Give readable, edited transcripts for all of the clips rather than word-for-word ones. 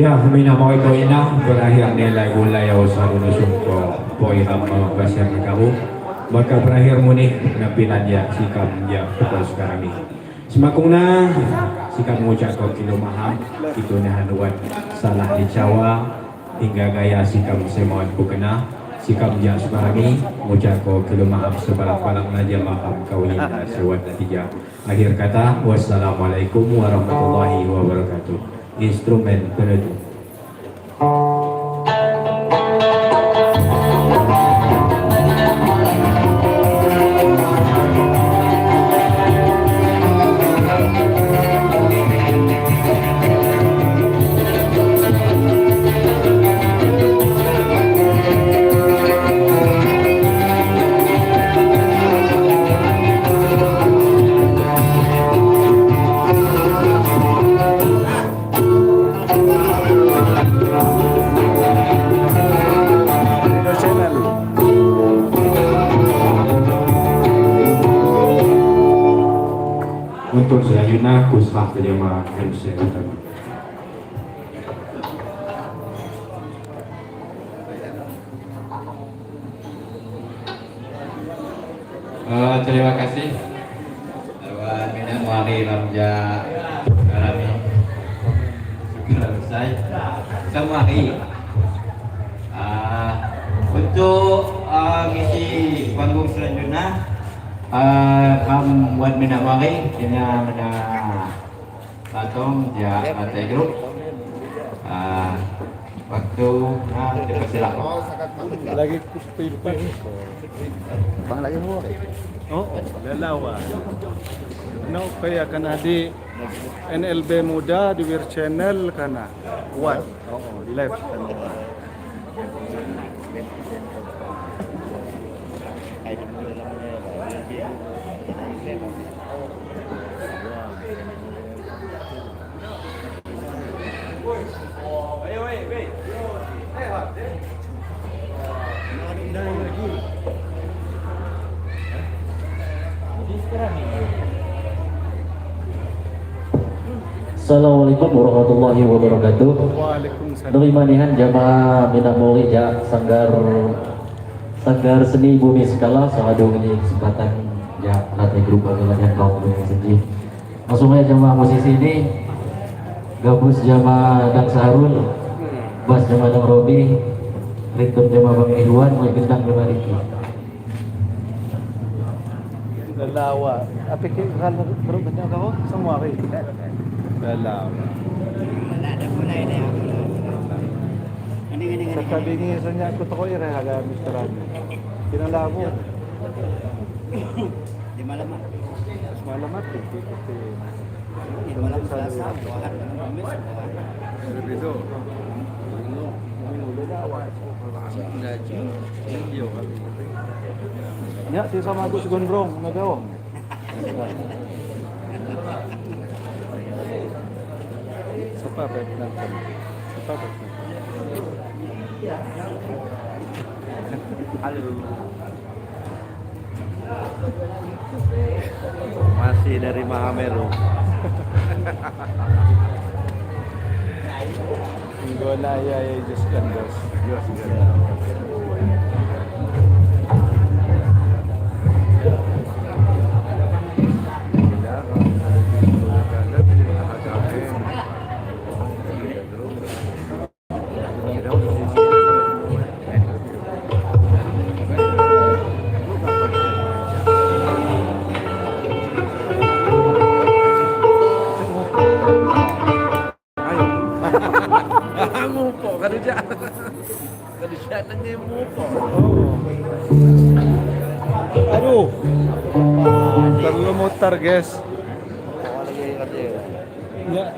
Ya, mina mo ito ina, berakhir nilai gulay o sa lunusong ko po iham mga pasyan na kaho. Maka berakhir mo ni napinan ya sikam ya pukul sekarang ini. Semakung na sikam ngucap ko kilumaham, ito na hanuan salah di Jawa hingga gaya sikam semuan bukena. Sikam ya sekarang ini ngucap ko kilumaham sebalak-balak naja maham kawin na sewat natija. Akhir kata, wassalamualaikum warahmatullahi wabarakatuh. Instrumen penutup. Untuk selanjutnya kusah terjemah MC utama. Terima kasih. Lewat minat wali Ramja Karami segera selesai. Semua hari untuk ngisi panggung selanjutnya. Kam buat minat wali ini ada Latong ya partai grup waktu dipersilakan lagi kupipan bang lagi mo oh lalawa no kaya kana di NLB muda di Wir channel kana what left Assalamualaikum warahmatullahi wabarakatuh. Waalaikumsalam. Demi manihan jamaah minat muli ja sanggar seni bumi skala sahadung ini kesempatan ya latih grup pemilihan kaum yang sedih. Langsung aja jamaah musisi ini gabus jamaah Dang Saharul, bass jamaah Dang Robi, ringtone jamaah Bang Ridwan, yang gendang jamaah Riki. Lalawa. Api kan bro kanya ka ko semua kay. Lalawa. Sa tabi ni sa niya ko to ko ira haga Mr. Rami. Kinalabo. Di malaman. Mas malamat eh. Kasi Di malaman sa buwan. Servido. Ya, si sama aku si Gondrong, nagawa. Siapa Vietnam? Siapa Vietnam? Halo. Masih dari Mahameru. Gola ya Diyos Gandos. Diyos gandos. Ngupo kan dia. Kan dia nang ngupo. Aduh. Perlu mutar, guys. Ya.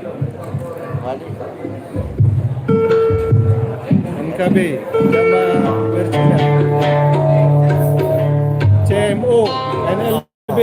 NKB sama Virginia. CMO NLB.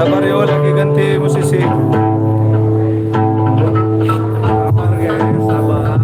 Sabar yo, lagi ganti musisi. Sabar guys, sabar.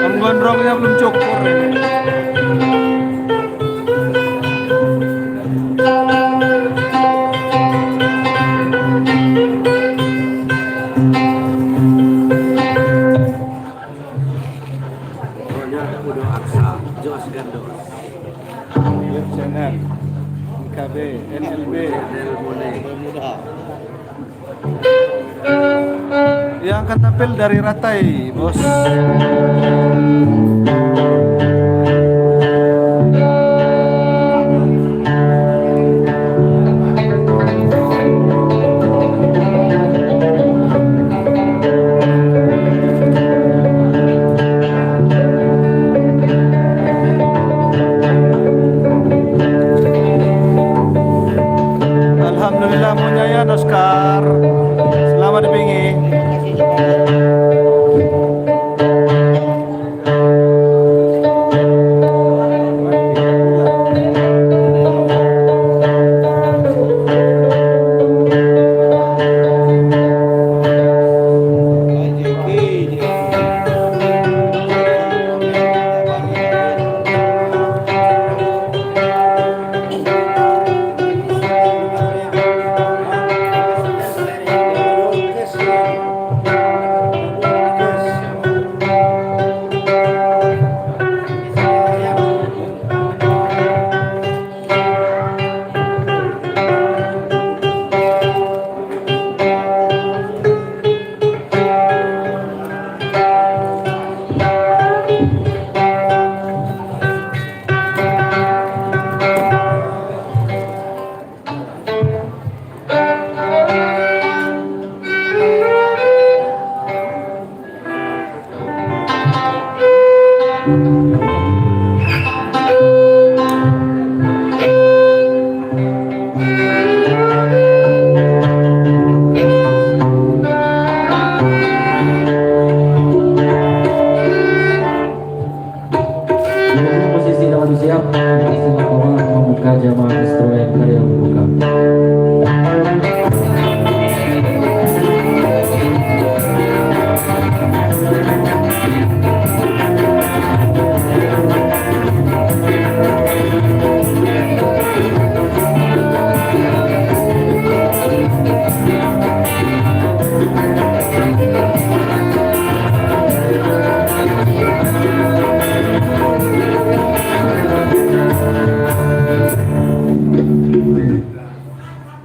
Om gondrongnya belum cukur ini. Udah aksa, Jos gandos. Web channel NKB NLB Muda. yang akan tampil dari Ratai, bos. Alhamdulillah punya ya Oscar. Selamat dipingi.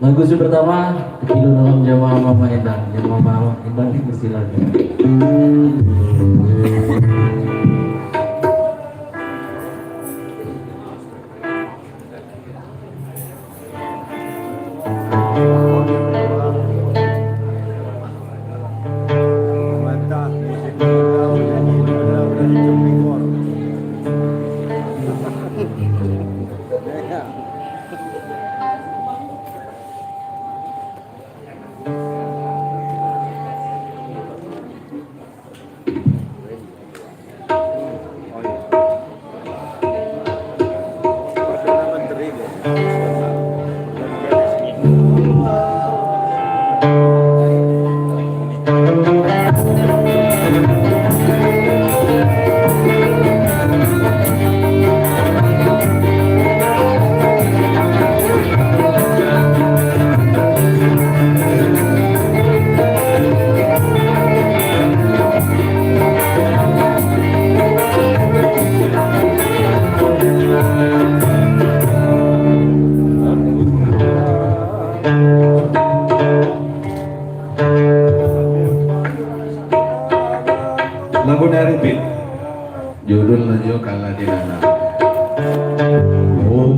Lagu pertama Tekilu dalam Jamaah Mama Endang. Jamaah Mama Endang dipersilakan. Mantap, musik daw, nyanyi daw, dari Jumigor. Perdana Menteri Lagu dari Pit. Judul Lejo Kala Dinana. Oh,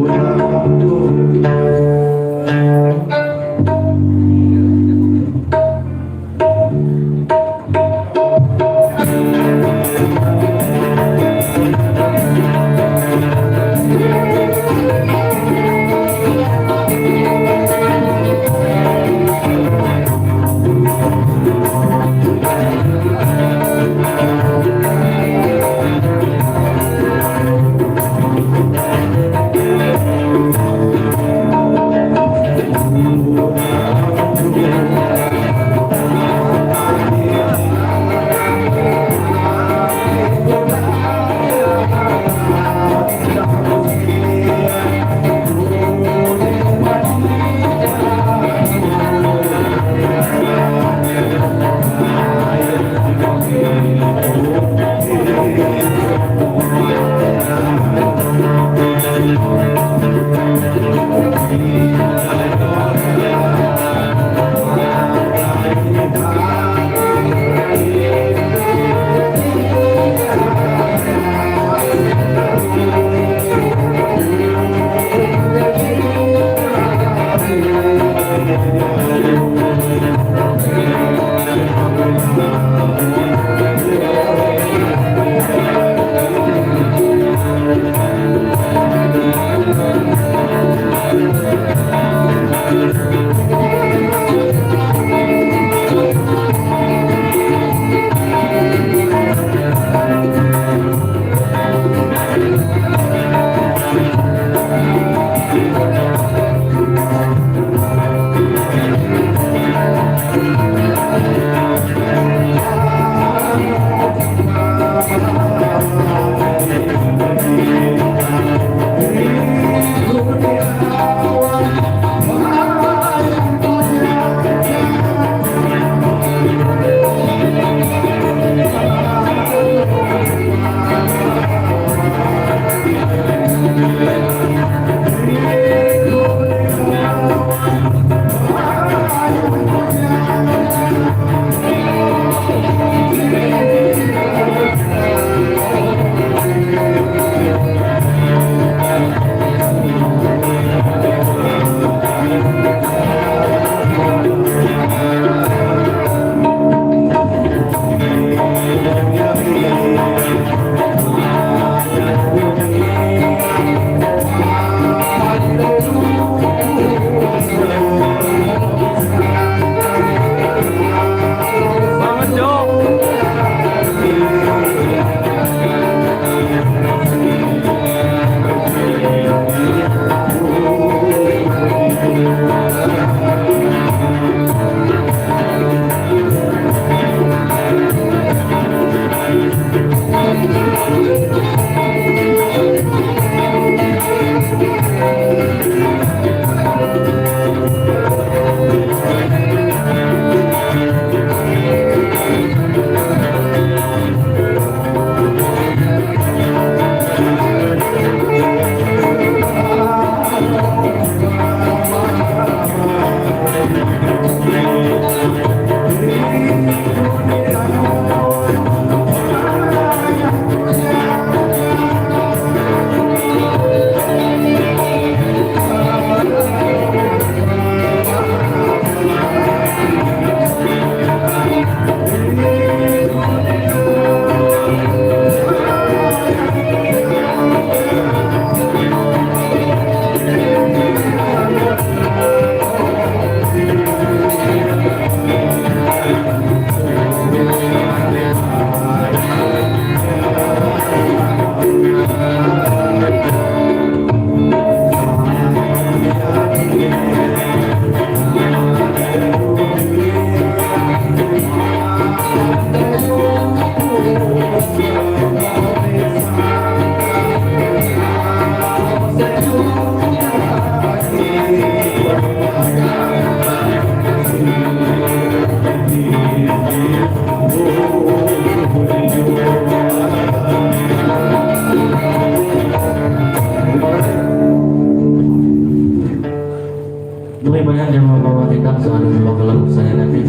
banyak jamaah bawa kita soal lagu saya nanti.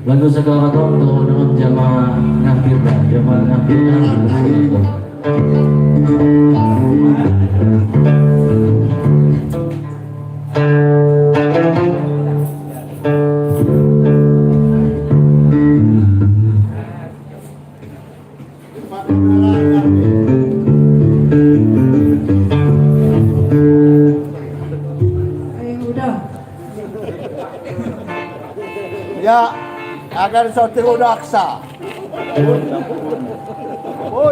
Lagu segala contoh dengan jamaah ngafirna, jamaah ngafirna. Ya, agar sortir udaksa.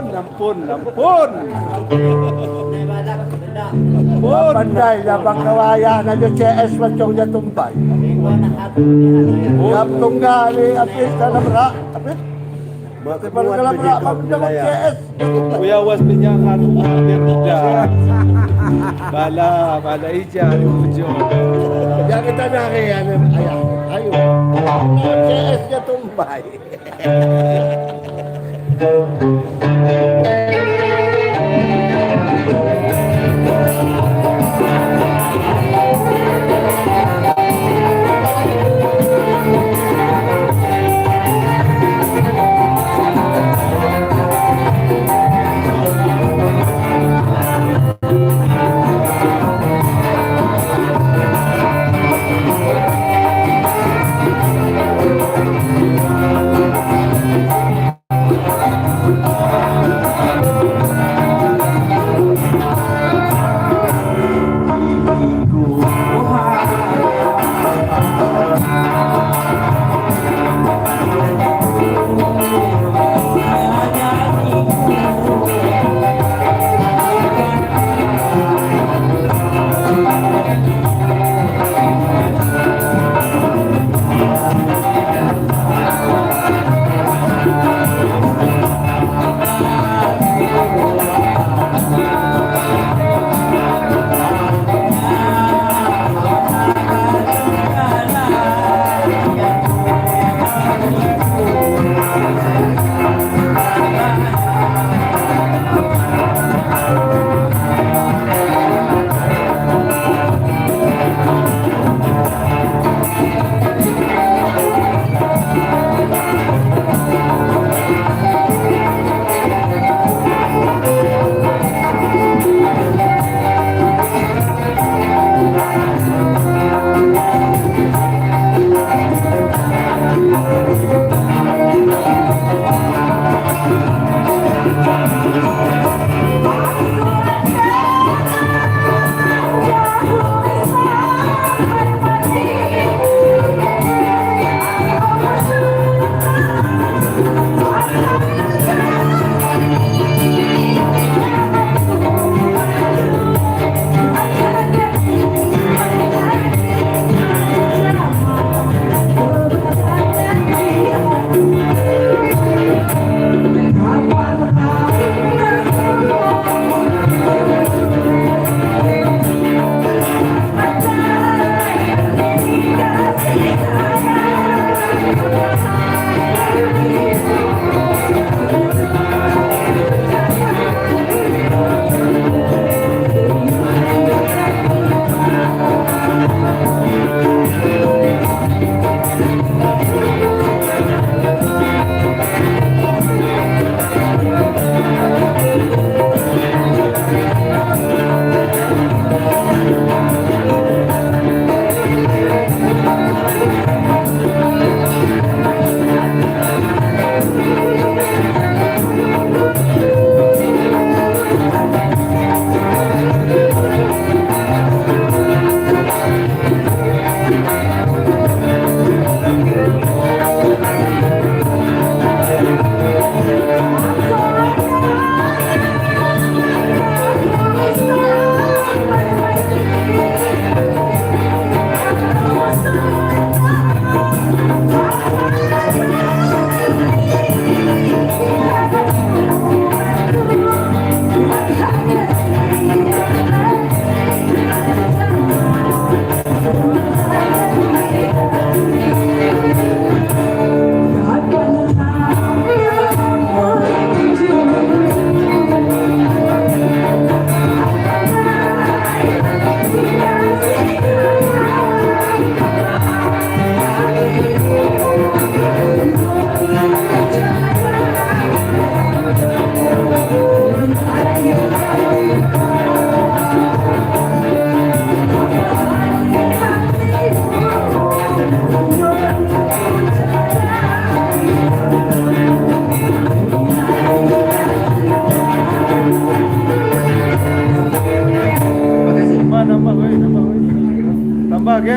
Ampun. Pandai na bangkawaya na yung CS macong niya tumbay. Yap tunggali apis na namra. Apis? Berarti pada dalam rak macam CS. Kuya was pinyakan Birda. Bala ija ujo. Yang kita nari ayah. Ayo. CS niya tumbay.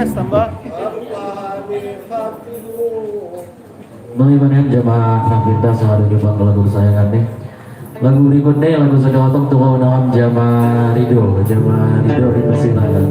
Yes, tambah. Mengibadah jamaah Nafita sehari depan lagu kesayangan nih. Lagu berikutnya lagu sedotong tuh mau nama jamaah Ridho dipersilakan.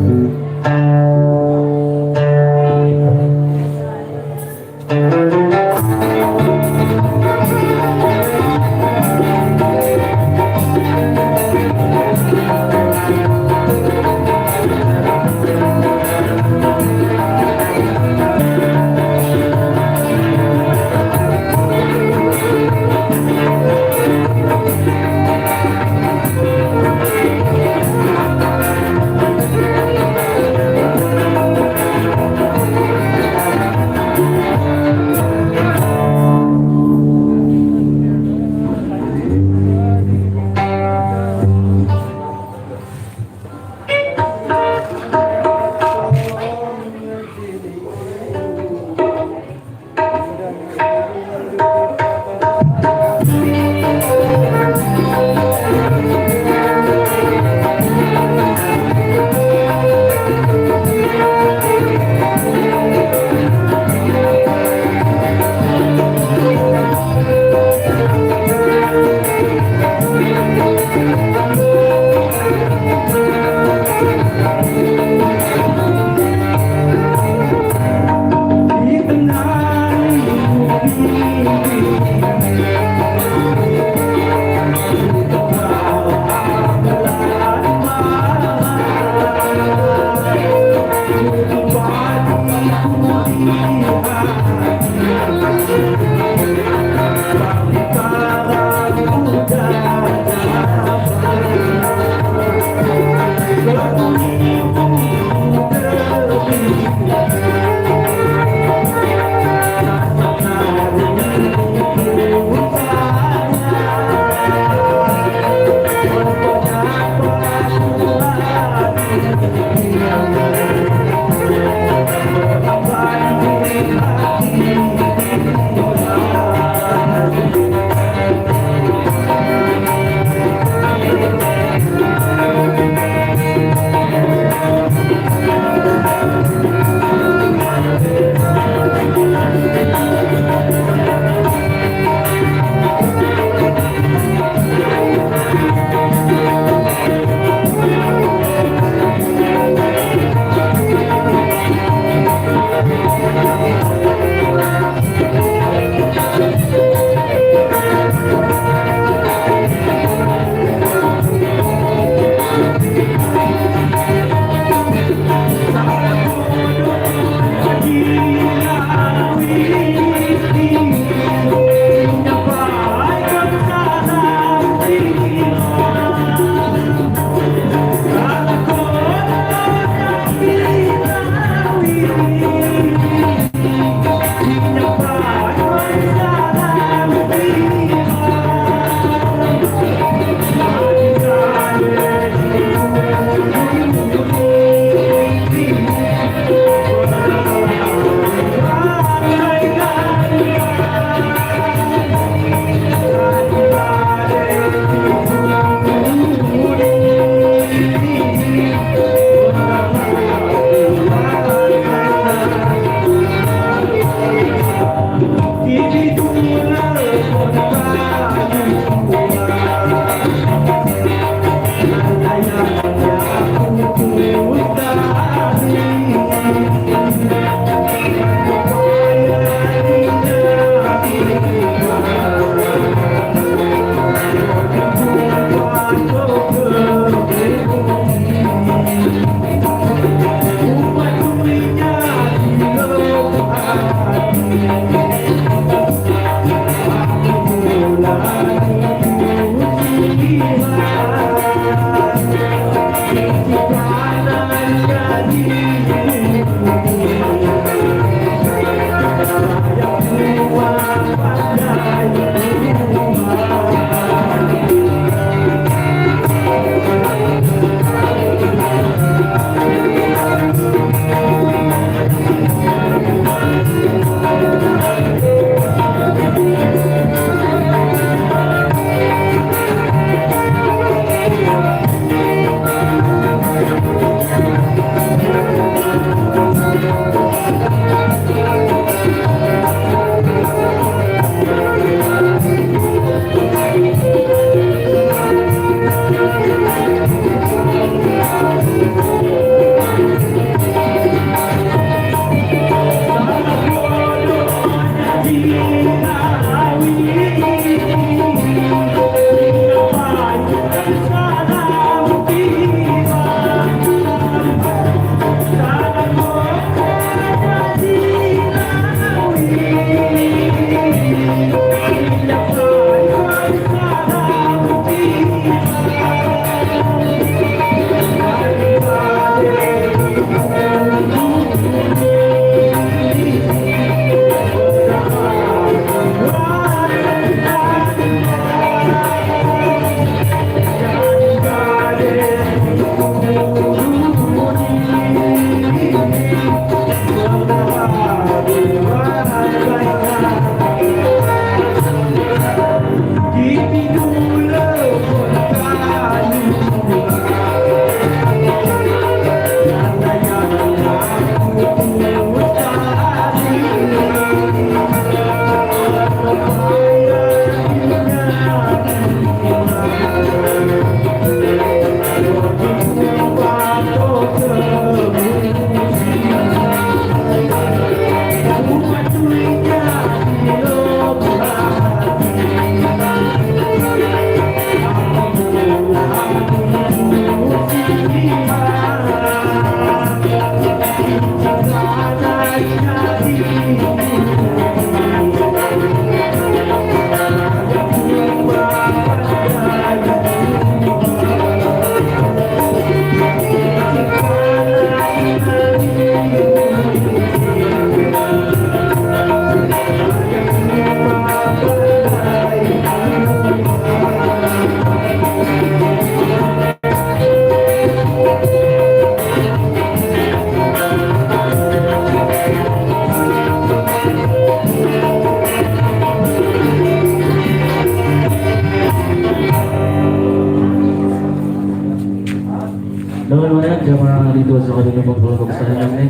Naman jamaah dito sa kanila magpulog sa kanila.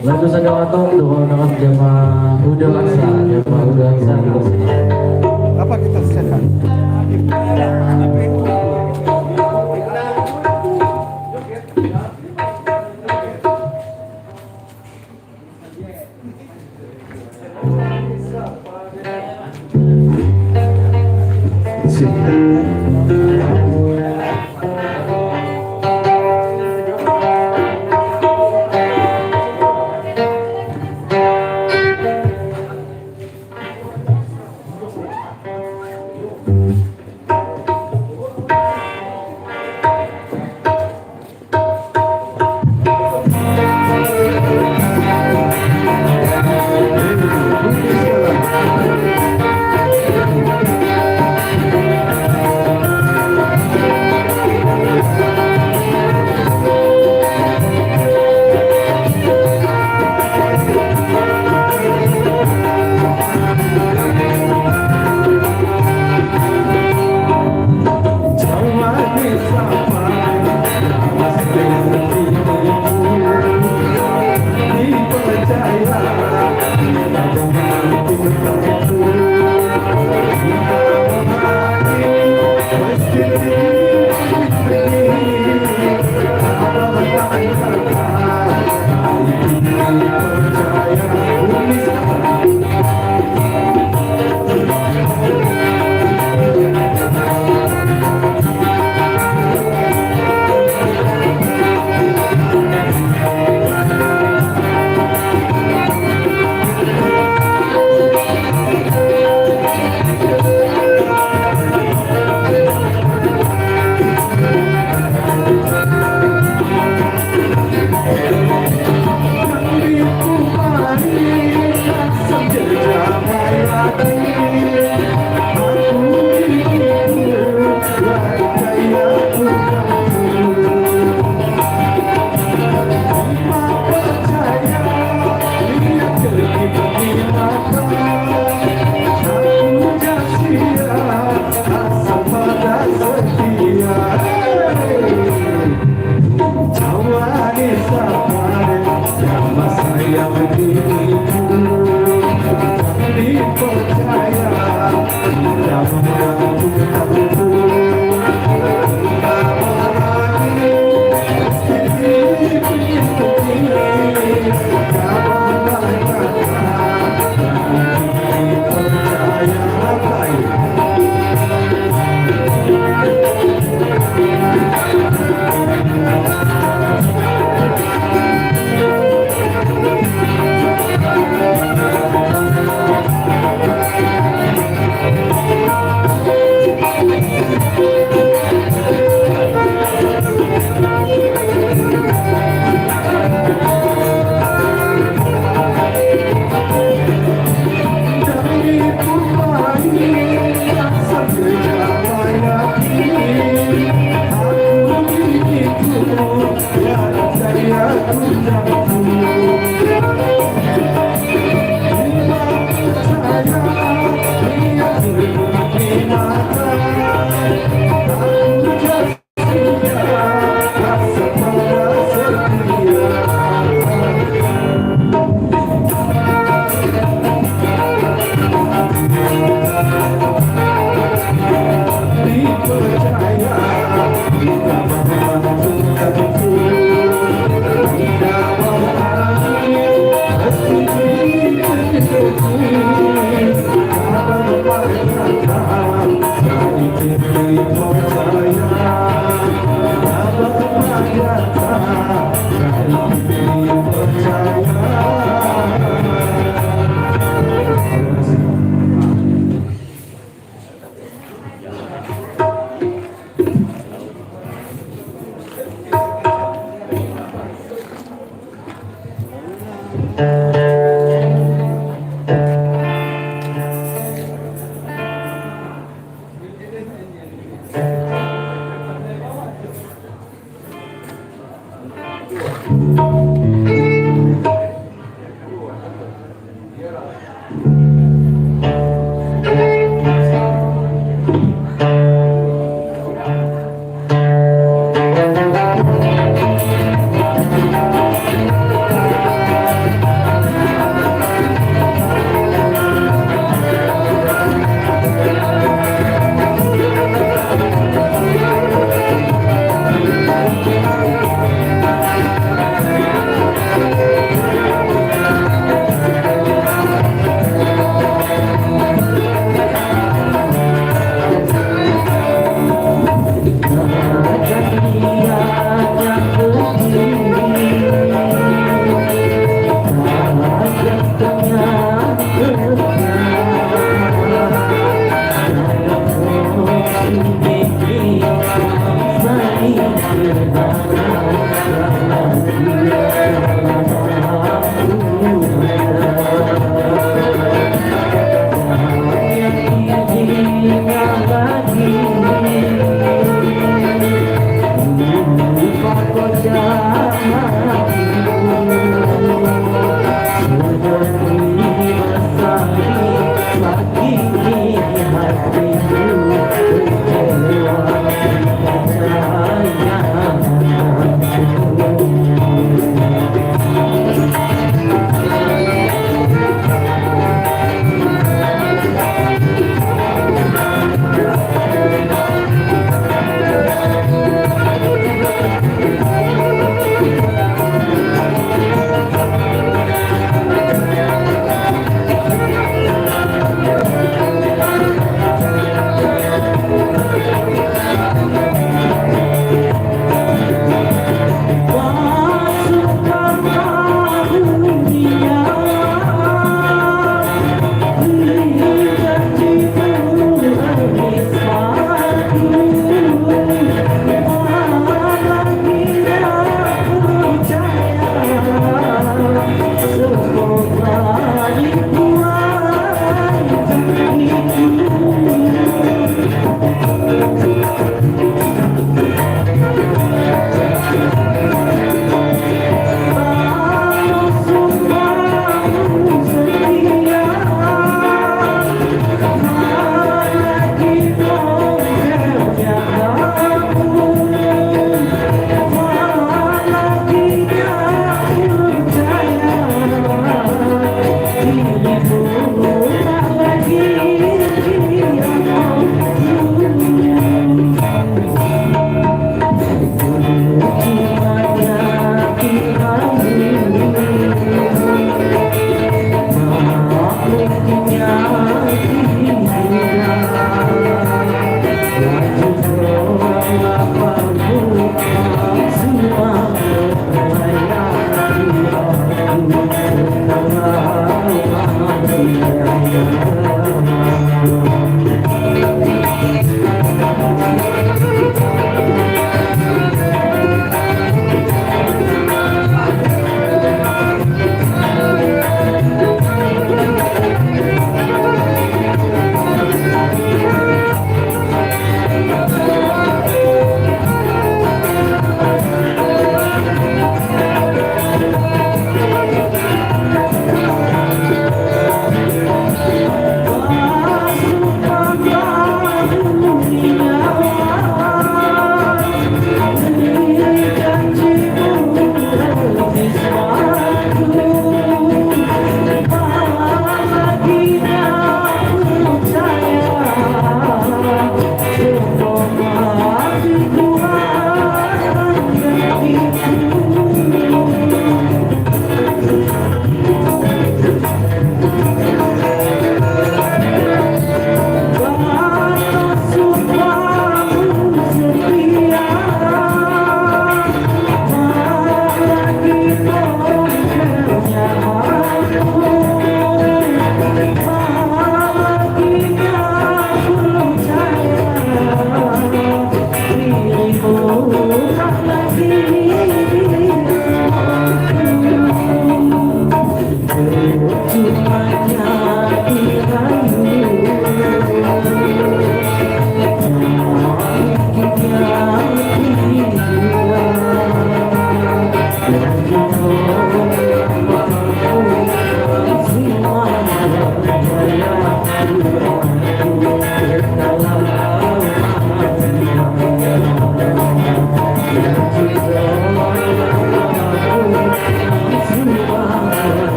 Lalu sa gawato, doon na kami jamaah udang aksa, jamaah udang aksa dito sa kanila. Apa kita sekan? Thank you. yang ditipu jangan dipercaya tidak mengaku aku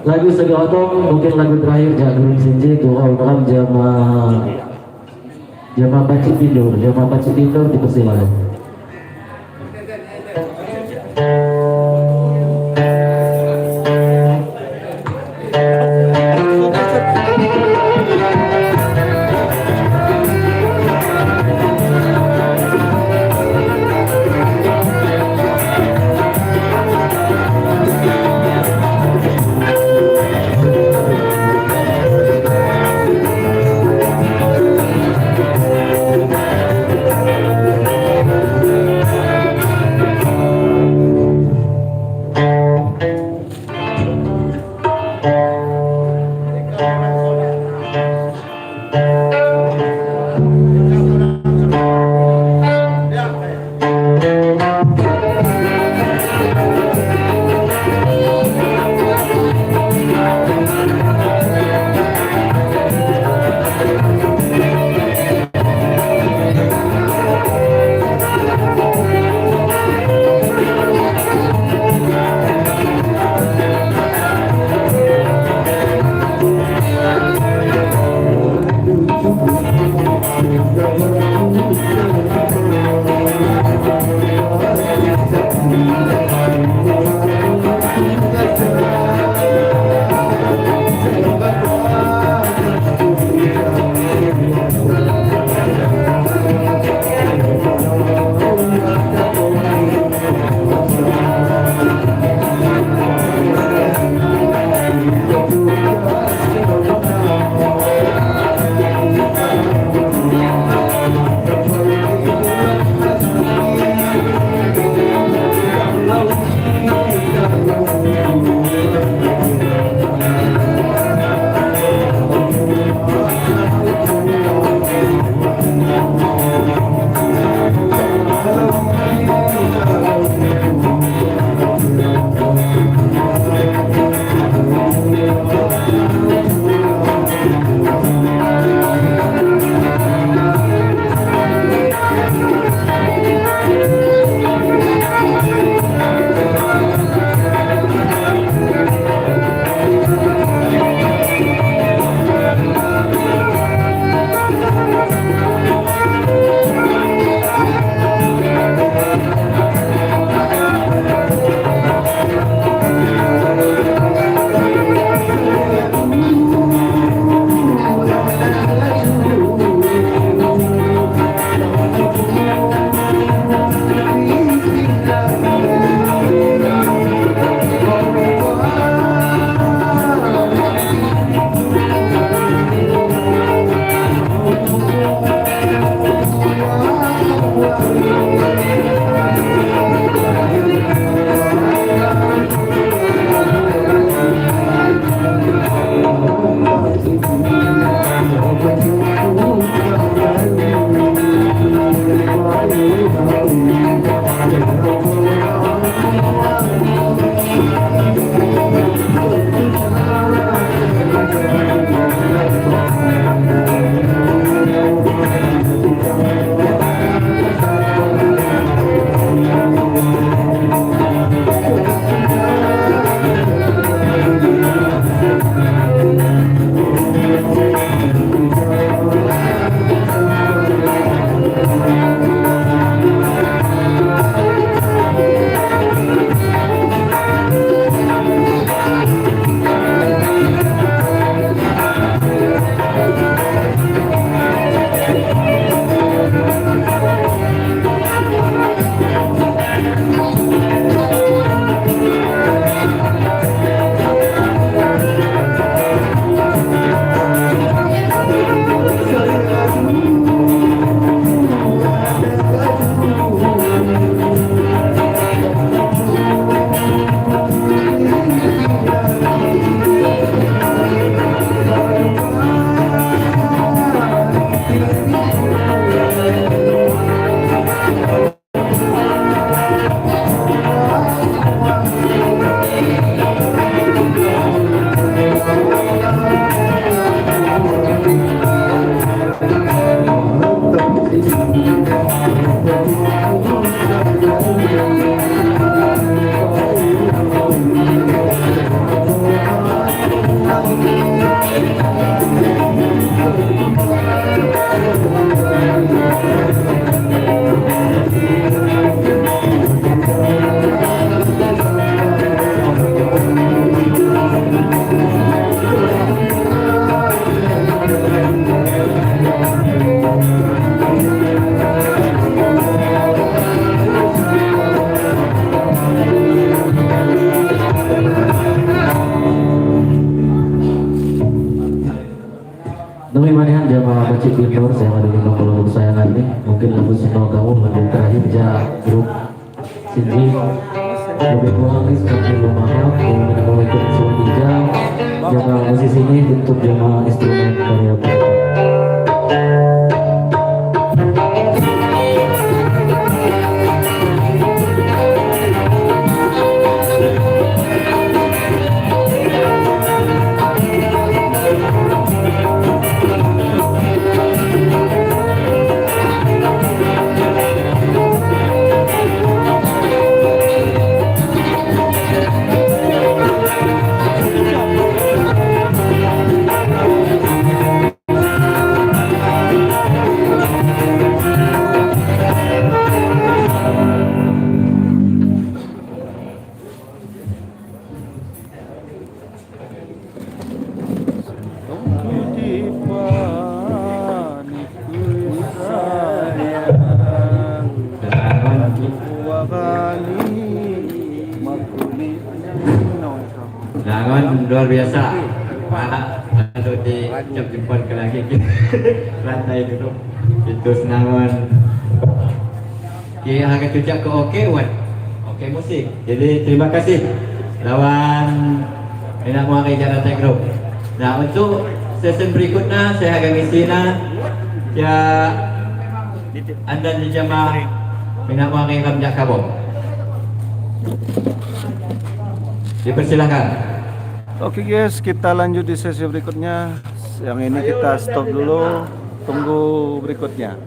Lagu segotong mungkin lagu terakhir Jagurung Sinji doa dalam jamaah Pacit Tidur dipersilakan. Cipinur, saya mendukung kalau kesayangan nih. Mungkin lagu Sino kamu mendukung terakhir ja grup Sinji. Lebih kurang ini seperti lumayan. Kemudian kalau ikut Sunija, jaga musisi ini untuk jamaah instrumen karya mereka. Langon luar biasa. Lalu dijemput ke lagi lantai dulu. Itu senangan. Kita akan tujak ke OK Wan. OK musik. Jadi terima kasih lawan Enak Muari Jakarta Group. Nah untuk sesi berikutnya saya akan isi ya anda di jamaah Enak Muari Ramjak Kabong. Dipersilahkan. Oke guys, kita lanjut di sesi berikutnya. Yang ini kita stop dulu, tunggu berikutnya.